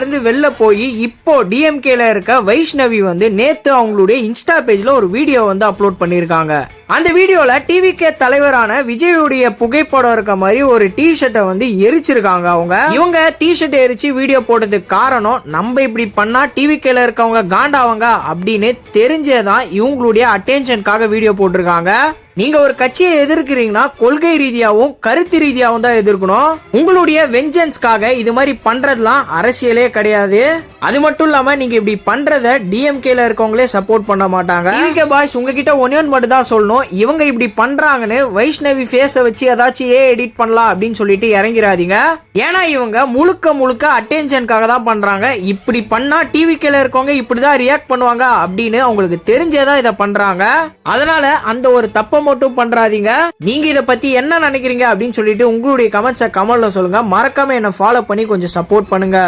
இருந்து வெளில போய் இப்போ டிஎம்கேல இருக்க வைஷ்ணவி வந்து நேத்து அவங்களுடைய இன்ஸ்டா பேஜ்ல ஒரு வீடியோ வந்து அப்லோட் பண்ணிருக்காங்க. அந்த வீடியோல டிவிகே தலைவரான விஜயுடைய புகைப்படம் இருக்க மாதிரி ஒரு டி-ஷர்ட்டை வந்து எரிச்சிருக்காங்க. இவங்க டி-ஷர்ட் எரிச்சு வீடியோ போட்டதுக்கு காரணம் நம்ம இப்படி பண்ணா டிவிகேல இருக்கவங்க காண்டாவங்க அப்படின்னு தெரிஞ்சேதான் இவங்களுடைய அட்டென்ஷனுக்காக வீடியோ போட்டிருக்காங்க. நீங்க ஒரு கட்சியை எதிர்க்கிறீங்கன்னா கொள்கை ரீதியாவும் கருத்து ரீதியாவும் தான் எதிர்க்கணும். உங்களுடைய வெஞ்சன்ஸ்க்காக இது மாதிரி பண்றதுலாம் அரசியலே கிடையாது. அது மட்டும் இல்லாம நீங்க இப்படி பண்றத டிஎம்கேல இருக்கவங்களே சப்போர்ட் பண்ண மாட்டாங்க. டிவிகே பாய்ஸ் உங்ககிட்ட ஒன்னே மட்டும் தான் சொல்லணும், இவங்க இப்படி பண்றாங்கன்னு வைஷ்ணவி ஃபேஸை வச்சு ஏதாச்சும் எடிட் பண்ணலாம் அப்படின்னு சொல்லிட்டு இறங்கிறாதீங்க. ஏன்னா இவங்க முழுக்க அட்டென்ஷனுக்காக தான் பண்றாங்க. இப்படி பண்ணா டிவிகேல இருக்கவங்க இப்படிதான் ரியாக்ட் பண்ணுவாங்க அப்படின்னு அவங்களுக்கு தெரிஞ்சேதான் இதை பண்றாங்க. அதனால அந்த ஒரு தப்ப மட்டும் பண்றாதீங்க. நீங்க இத பத்தி என்ன நினைக்கிறீங்க அப்படின்னு சொல்லிட்டு உங்களுடைய கமெண்ட்ஸை கமெண்ட்ல சொல்லுங்க. மறக்காம என்ன ஃபாலோ பண்ணி கொஞ்சம் சப்போர்ட் பண்ணுங்க.